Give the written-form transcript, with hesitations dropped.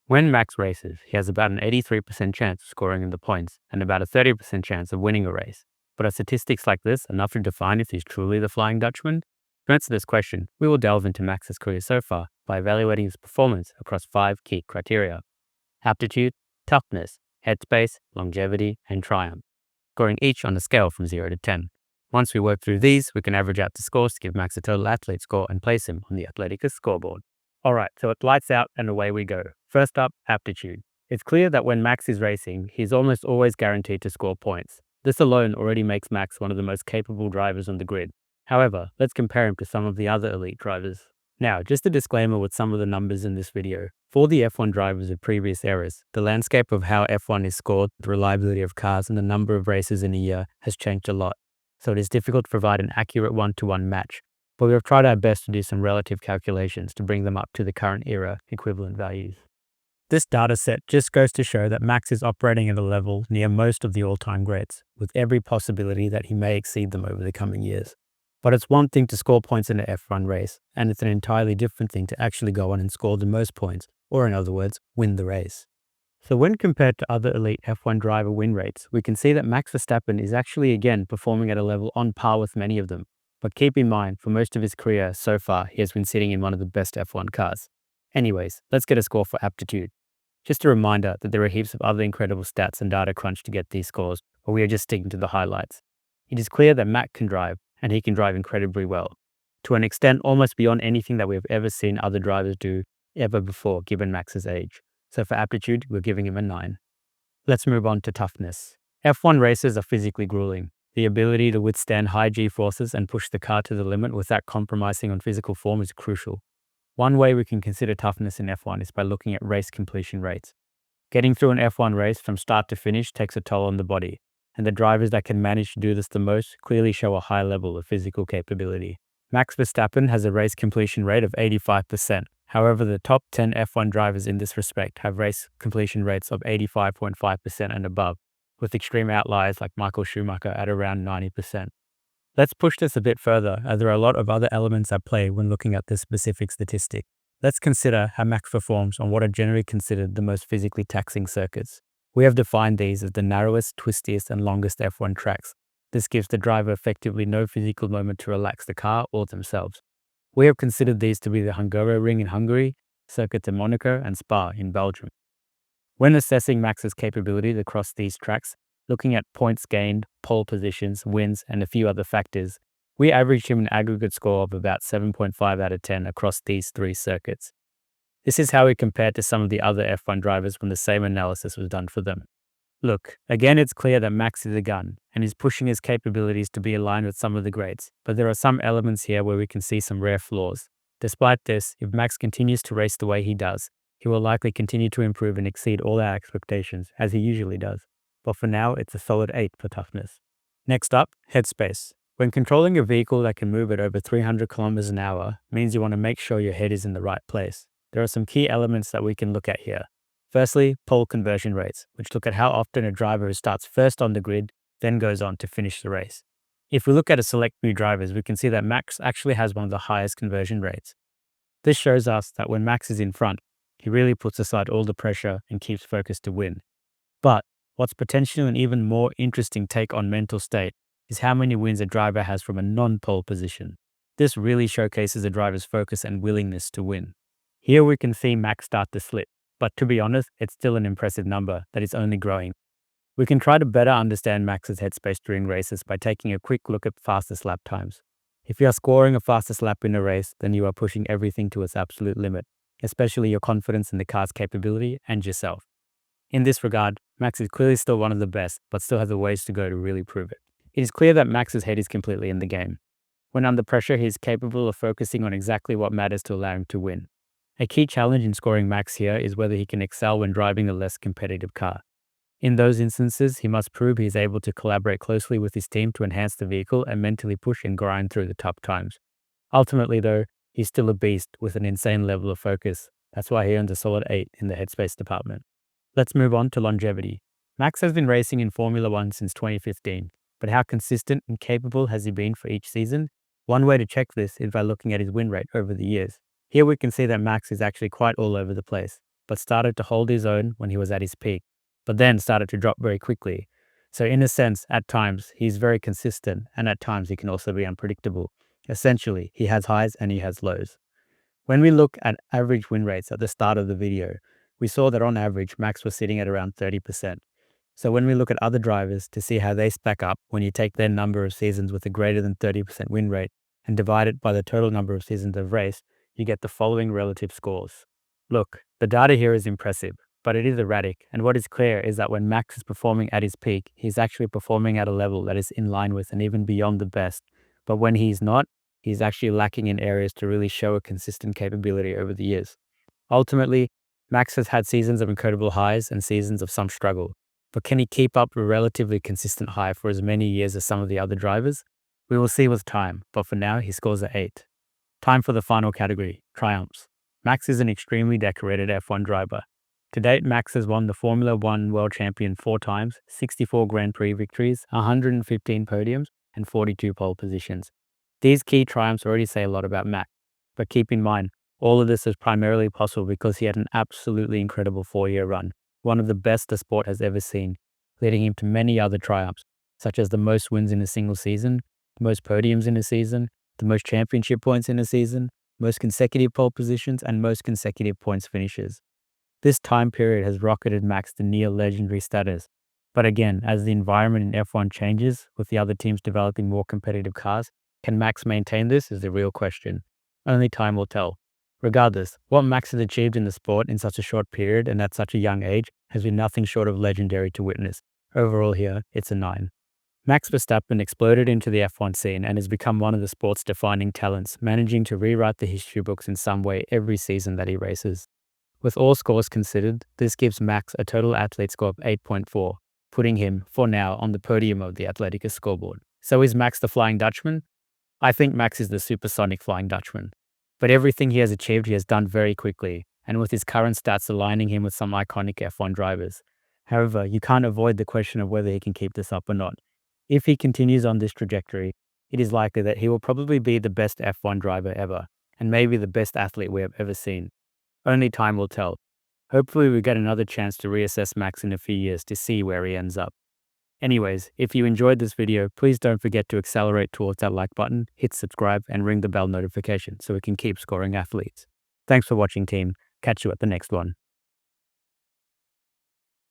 When Max races, he has about an 83% chance of scoring in the points and about a 30% chance of winning a race. But are statistics like this enough to define if he's truly the Flying Dutchman? To answer this question, we will delve into Max's career so far by evaluating his performance across 5 key criteria: Aptitude, Toughness, Headspace, Longevity, and Triumph, scoring each on a scale from 0 to 10. Once we work through these, we can average out the scores to give Max a total athlete score and place him on the Athleticus scoreboard. Alright, so it lights out and away we go. First up, Aptitude. It's clear that when Max is racing, he's almost always guaranteed to score points. This alone already makes Max one of the most capable drivers on the grid. However, let's compare him to some of the other elite drivers. Now, just a disclaimer with some of the numbers in this video. For the F1 drivers of previous eras, the landscape of how F1 is scored, the reliability of cars, and the number of races in a year has changed a lot. So it is difficult to provide an accurate one-to-one match. But we have tried our best to do some relative calculations to bring them up to the current era equivalent values. This data set just goes to show that Max is operating at a level near most of the all-time greats, with every possibility that he may exceed them over the coming years. But it's one thing to score points in an F1 race, and it's an entirely different thing to actually go on and score the most points, or in other words, win the race. So when compared to other elite F1 driver win rates, we can see that Max Verstappen is actually again performing at a level on par with many of them. But keep in mind, for most of his career so far, he has been sitting in one of the best F1 cars. Anyways, let's get a score for Aptitude. Just a reminder that there are heaps of other incredible stats and data crunch to get these scores, but we are just sticking to the highlights. It is clear that Max can drive, and he can drive incredibly well, to an extent almost beyond anything that we have ever seen other drivers do ever before, given Max's age. So for Aptitude, we're giving him a 9. Let's move on to Toughness. F1 races are physically grueling. The ability to withstand high G-forces and push the car to the limit without compromising on physical form is crucial. One way we can consider toughness in F1 is by looking at race completion rates. Getting through an F1 race from start to finish takes a toll on the body, and the drivers that can manage to do this the most clearly show a high level of physical capability. Max Verstappen has a race completion rate of 85%. However, the top 10 F1 drivers in this respect have race completion rates of 85.5% and above, with extreme outliers like Michael Schumacher at around 90%. Let's push this a bit further, as there are a lot of other elements at play when looking at this specific statistic. Let's consider how Max performs on what are generally considered the most physically taxing circuits. We have defined these as the narrowest, twistiest, and longest F1 tracks. This gives the driver effectively no physical moment to relax the car or themselves. We have considered these to be the Hungaroring in Hungary, Circuit de Monaco, and Spa in Belgium. When assessing Max's capabilities across these tracks, looking at points gained, pole positions, wins, and a few other factors, we averaged him an aggregate score of about 7.5 out of 10 across these 3 circuits. This is how he compared to some of the other F1 drivers when the same analysis was done for them. Look, again it's clear that Max is a gun, and is pushing his capabilities to be aligned with some of the greats, but there are some elements here where we can see some rare flaws. Despite this, if Max continues to race the way he does, he will likely continue to improve and exceed all our expectations, as he usually does. But for now, it's a solid 8 for toughness. Next up, Headspace. When controlling a vehicle that can move at over 300 kilometers an hour means you want to make sure your head is in the right place. There are some key elements that we can look at here. Firstly, pole conversion rates, which look at how often a driver who starts first on the grid then goes on to finish the race. If we look at a select few drivers, we can see that Max actually has one of the highest conversion rates. This shows us that when Max is in front, he really puts aside all the pressure and keeps focused to win. But what's potentially an even more interesting take on mental state is how many wins a driver has from a non-pole position. This really showcases a driver's focus and willingness to win. Here we can see Max start to slip, but to be honest, it's still an impressive number that is only growing. We can try to better understand Max's headspace during races by taking a quick look at fastest lap times. If you are scoring a fastest lap in a race, then you are pushing everything to its absolute limit, especially your confidence in the car's capability and yourself. In this regard, Max is clearly still one of the best, but still has a ways to go to really prove it. It is clear that Max's head is completely in the game. When under pressure, he is capable of focusing on exactly what matters to allow him to win. A key challenge in scoring Max here is whether he can excel when driving a less competitive car. In those instances, he must prove he is able to collaborate closely with his team to enhance the vehicle and mentally push and grind through the tough times. Ultimately though, he's still a beast with an insane level of focus. That's why he earns a solid 8 in the headspace department. Let's move on to longevity. Max has been racing in Formula 1 since 2015, but how consistent and capable has he been for each season? One way to check this is by looking at his win rate over the years. Here we can see that Max is actually quite all over the place. but started to hold his own when he was at his peak, but then started to drop very quickly. So in a sense, at times, he's very consistent, and at times he can also be unpredictable. Essentially, he has highs and he has lows. When we look at average win rates at the start of the video, we saw that on average, Max was sitting at around 30%. So when we look at other drivers to see how they stack up when you take their number of seasons with a greater than 30% win rate and divide it by the total number of seasons of race, you get the following relative scores. Look, the data here is impressive, but it is erratic, and what is clear is that when Max is performing at his peak, he's actually performing at a level that is in line with and even beyond the best. But when he's not, he's actually lacking in areas to really show a consistent capability over the years. Ultimately, Max has had seasons of incredible highs and seasons of some struggle, but can he keep up a relatively consistent high for as many years as some of the other drivers? We will see with time, but for now he scores an 8. Time for the final category, triumphs. Max is an extremely decorated F1 driver. To date, Max has won the Formula 1 World Champion 4 times, 64 Grand Prix victories, 115 podiums, and 42 pole positions. These key triumphs already say a lot about Max, but keep in mind, all of this is primarily possible because he had an absolutely incredible 4-year run, one of the best the sport has ever seen, leading him to many other triumphs, such as the most wins in a single season, most podiums in a season, the most championship points in a season, most consecutive pole positions, and most consecutive points finishes. This time period has rocketed Max to near legendary status. But again, as the environment in F1 changes, with the other teams developing more competitive cars, can Max maintain this is the real question. Only time will tell. Regardless, what Max has achieved in the sport in such a short period and at such a young age has been nothing short of legendary to witness. Overall here, it's a 9. Max Verstappen exploded into the F1 scene and has become one of the sport's defining talents, managing to rewrite the history books in some way every season that he races. With all scores considered, this gives Max a total athlete score of 8.4, putting him, for now, on the podium of the Athleticus scoreboard. So is Max the Flying Dutchman? I think Max is the supersonic Flying Dutchman. But everything he has achieved he has done very quickly, and with his current stats aligning him with some iconic F1 drivers. However, you can't avoid the question of whether he can keep this up or not. If he continues on this trajectory, it is likely that he will probably be the best F1 driver ever, and maybe the best athlete we have ever seen. Only time will tell. Hopefully we get another chance to reassess Max in a few years to see where he ends up. Anyways, if you enjoyed this video, please don't forget to accelerate towards that like button, hit subscribe, and ring the bell notification so we can keep scoring athletes. Thanks for watching, team. Catch you at the next one.